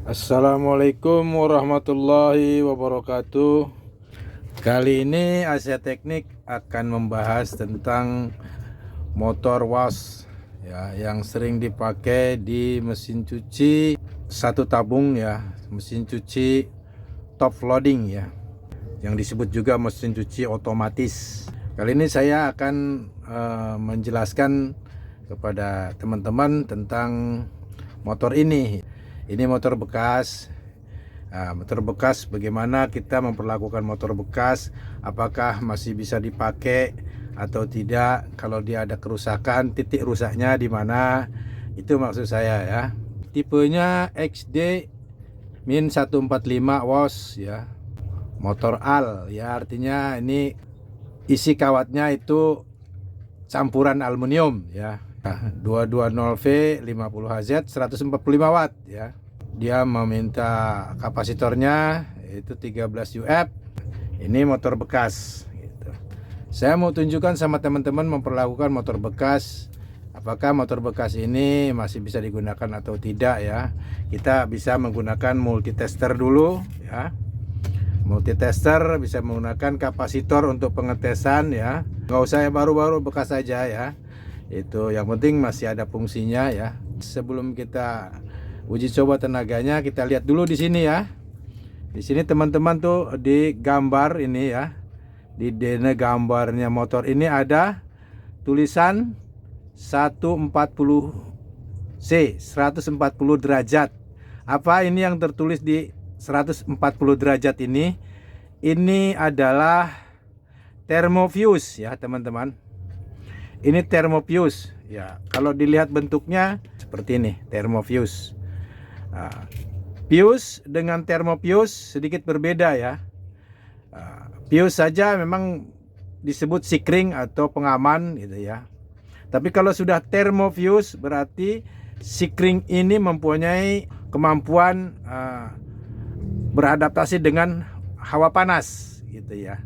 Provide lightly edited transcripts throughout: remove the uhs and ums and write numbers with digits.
Assalamualaikum warahmatullahi wabarakatuh. Kali ini Asia Teknik akan membahas tentang motor wash ya, yang sering dipakai di mesin cuci satu tabung ya, mesin cuci top loading ya, yang disebut juga mesin cuci otomatis. Kali ini saya akan menjelaskan kepada teman-teman tentang motor ini. Ini motor bekas. Nah, motor bekas, bagaimana kita memperlakukan motor bekas, apakah masih bisa dipakai atau tidak, kalau dia ada kerusakan, titik rusaknya di mana, itu maksud saya ya. Tipenya XD-145 wash ya, motor AL ya, artinya ini isi kawatnya itu campuran aluminium ya. 220V 50Hz 145 watt ya. Dia meminta kapasitornya itu 13 UF. Ini motor bekas gitu. Saya mau tunjukkan sama teman-teman memperlakukan motor bekas, apakah motor bekas ini masih bisa digunakan atau tidak ya. Kita bisa menggunakan multitester dulu ya. Multitester bisa menggunakan kapasitor untuk pengetesan ya. Nggak usah yang baru-baru, bekas saja ya. Itu yang penting masih ada fungsinya ya. Sebelum kita uji coba tenaganya, kita lihat dulu di sini ya. Di sini teman-teman tuh di gambar ini ya, di gambarnya motor ini ada tulisan 140C, 140 derajat. Apa ini yang tertulis di 140 derajat ini? Ini adalah thermofuse ya teman-teman. Ini thermofuse ya, kalau dilihat bentuknya seperti ini, thermofuse. Nah, fuse dengan thermofuse sedikit berbeda ya. Fuse saja memang disebut sikring atau pengaman gitu ya. Tapi kalau sudah thermofuse berarti sikring ini mempunyai kemampuan beradaptasi dengan hawa panas gitu ya.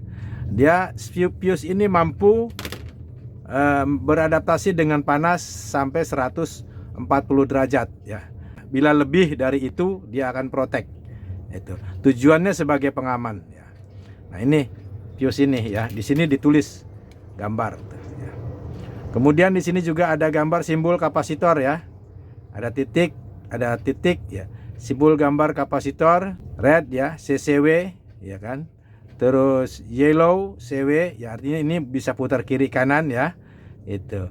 Dia fuse ini mampu beradaptasi dengan panas sampai 140 derajat ya. Bila lebih dari itu dia akan protect. Itu tujuannya sebagai pengaman ya. Nah, ini fuse ini ya. Di sini ditulis gambar ya. Kemudian di sini juga ada gambar simbol kapasitor ya. Ada titik ya. Simbol gambar kapasitor, red ya, CCW ya kan. Terus yellow CW ya, artinya ini bisa putar kiri kanan ya. Itu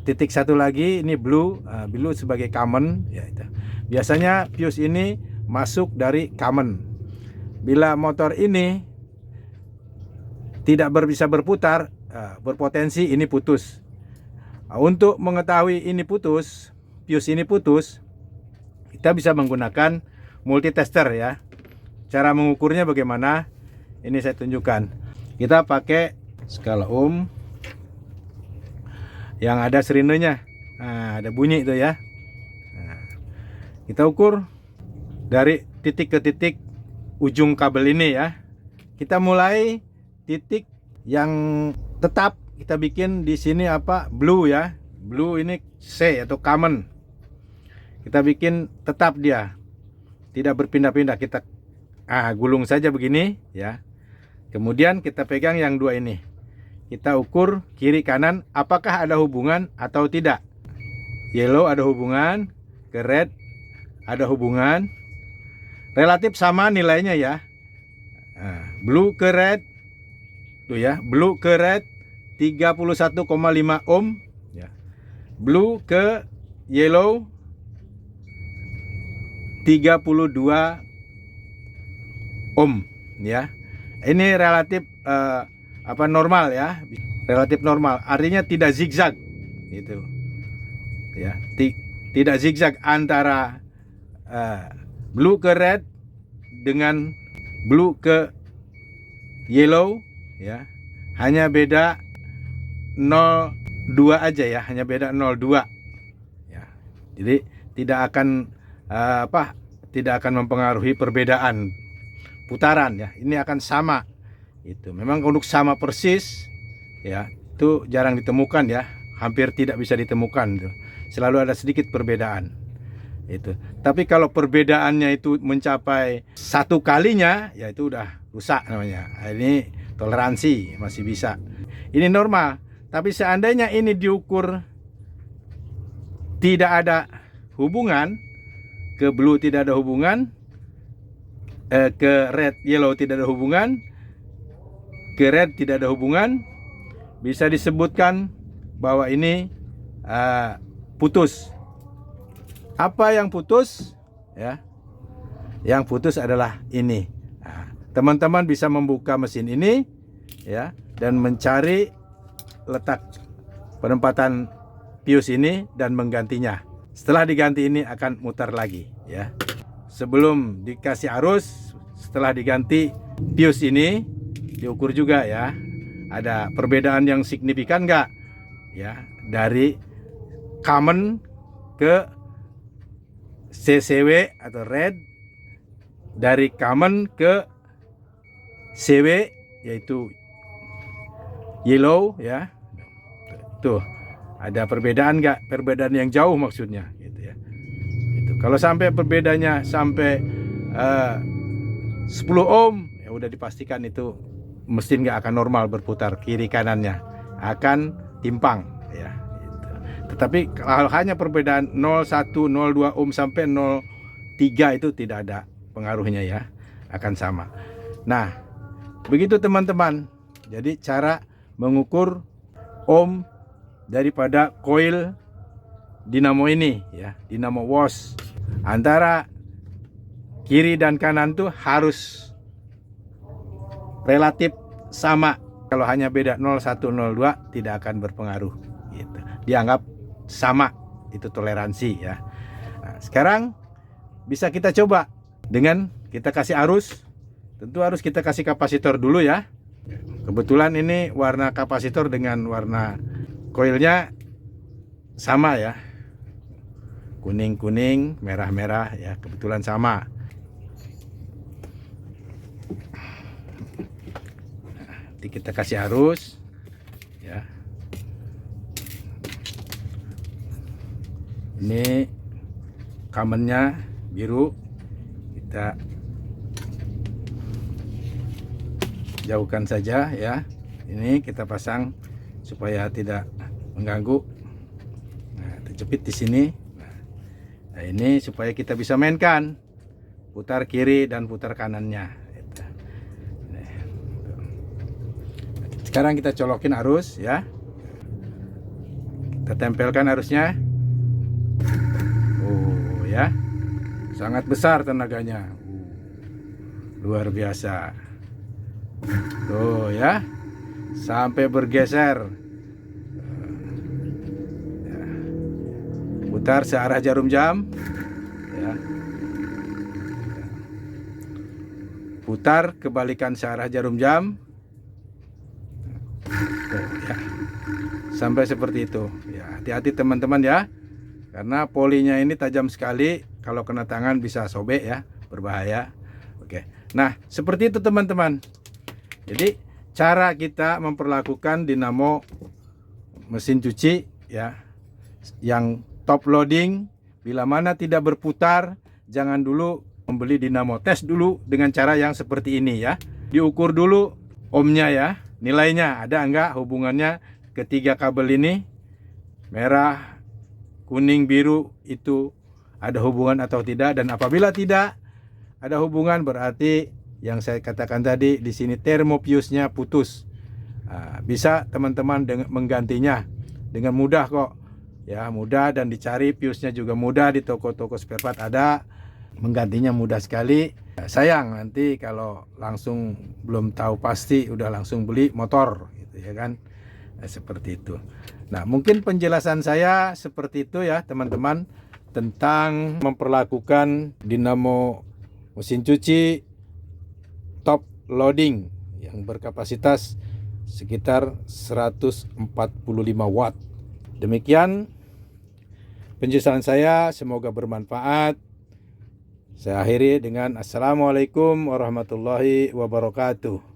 titik satu lagi ini blue, blue sebagai common ya. Itu biasanya fuse ini masuk dari common. Bila motor ini tidak bisa berputar, berpotensi ini putus. Untuk mengetahui ini putus, fuse ini putus, kita bisa menggunakan multitester ya. Cara mengukurnya bagaimana? Ini saya tunjukkan. Kita pakai skala ohm yang ada serinenya. Nah, ada bunyi itu ya. Nah, kita ukur dari titik ke titik ujung kabel ini ya. Kita mulai titik yang tetap, kita bikin di sini apa? Blue ya. Blue ini C atau common. Kita bikin tetap dia. Tidak berpindah-pindah, kita gulung saja begini ya. Kemudian kita pegang yang dua ini, kita ukur kiri kanan apakah ada hubungan atau tidak. Yellow ada hubungan, ke red ada hubungan, relatif sama nilainya ya. Blue ke red tuh ya, blue ke red 31,5 ohm ya. Blue ke yellow 32 ohm ya. Ini relatif normal ya, relatif normal, artinya tidak zigzag gitu ya. Tidak zigzag antara blue ke red dengan blue ke yellow ya, hanya beda 0,2 aja ya, hanya beda 0,2 ya. Jadi tidak akan tidak akan mempengaruhi perbedaan putaran ya. Ini akan sama. Itu memang untuk sama persis ya, itu jarang ditemukan ya, hampir tidak bisa ditemukan tuh. Selalu ada sedikit perbedaan. Itu. Tapi kalau perbedaannya itu mencapai 1 kalinya, ya itu udah rusak namanya. Ini toleransi masih bisa. Ini normal. Tapi seandainya ini diukur tidak ada hubungan, ke blue tidak ada hubungan, ke red yellow tidak ada hubungan, ke red tidak ada hubungan, bisa disebutkan bahwa ini putus. Apa yang putus? Ya, yang putus adalah ini. Nah, teman-teman bisa membuka mesin ini, ya, dan mencari letak penempatan pius ini dan menggantinya. Setelah diganti ini akan mutar lagi, ya. Sebelum dikasih arus, setelah diganti pius ini diukur juga, ya. Ada perbedaan yang signifikan nggak? Ya, dari common ke CCW atau red, dari common ke CW yaitu yellow, ya. Tuh, ada perbedaan nggak? Perbedaan yang jauh maksudnya, gitu ya. Itu. Kalau sampai perbedaannya sampai 10 ohm, ya udah dipastikan itu mesin nggak akan normal berputar, kiri kanannya akan timpang, ya. Tetapi kalau hanya perbedaan 0,1, 0,2 ohm sampai 0,3 itu tidak ada pengaruhnya, ya, akan sama. Nah, begitu teman-teman. Jadi cara mengukur ohm daripada coil dinamo ini, ya, dinamo wash. Antara kiri dan kanan tuh harus relatif sama. Kalau hanya beda 0,1, 0,2 tidak akan berpengaruh, gitu. Dianggap sama, itu toleransi, ya. Nah, sekarang bisa kita coba dengan kita kasih arus. Tentu harus kita kasih kapasitor dulu, ya. Kebetulan ini warna kapasitor dengan warna koilnya sama, ya. Kuning-kuning, merah-merah, ya, kebetulan sama. Nanti kita kasih arus, ya. Ini kamennya biru, kita jauhkan saja, ya. Ini kita pasang supaya tidak mengganggu. Nah, terjepit di sini. Nah, ini supaya kita bisa mainkan putar kiri dan putar kanannya. Sekarang kita colokin arus, ya. Kita tempelkan arusnya. Oh, ya. Sangat besar tenaganya. Luar biasa. Tuh, ya. Sampai bergeser. Ya. Putar searah jarum jam, ya. Putar kebalikan searah jarum jam. Tuh, ya. Sampai seperti itu, ya. Hati-hati teman-teman, ya, karena polinya ini tajam sekali. Kalau kena tangan bisa sobek, ya, berbahaya. Oke, nah seperti itu teman-teman. Jadi cara kita memperlakukan dinamo mesin cuci, ya, yang top loading. Bila mana tidak berputar, jangan dulu membeli dinamo. Tes dulu dengan cara yang seperti ini, ya. Diukur dulu ohmnya, ya, nilainya ada enggak hubungannya ketiga kabel ini, merah, kuning, biru, itu ada hubungan atau tidak. Dan apabila tidak ada hubungan, berarti yang saya katakan tadi di sini termopiusnya putus. Nah, bisa teman-teman menggantinya dengan mudah kok, ya, mudah, dan dicari piusnya juga mudah di toko-toko spare part ada, menggantinya mudah sekali. Sayang nanti kalau langsung belum tahu pasti udah langsung beli motor, gitu, ya kan. Nah, seperti itu. Nah, mungkin penjelasan saya seperti itu, ya teman-teman, tentang memperlakukan dinamo mesin cuci top loading yang berkapasitas sekitar 145 watt. Demikian penjelasan saya, semoga bermanfaat. Saya akhiri dengan assalamualaikum warahmatullahi wabarakatuh.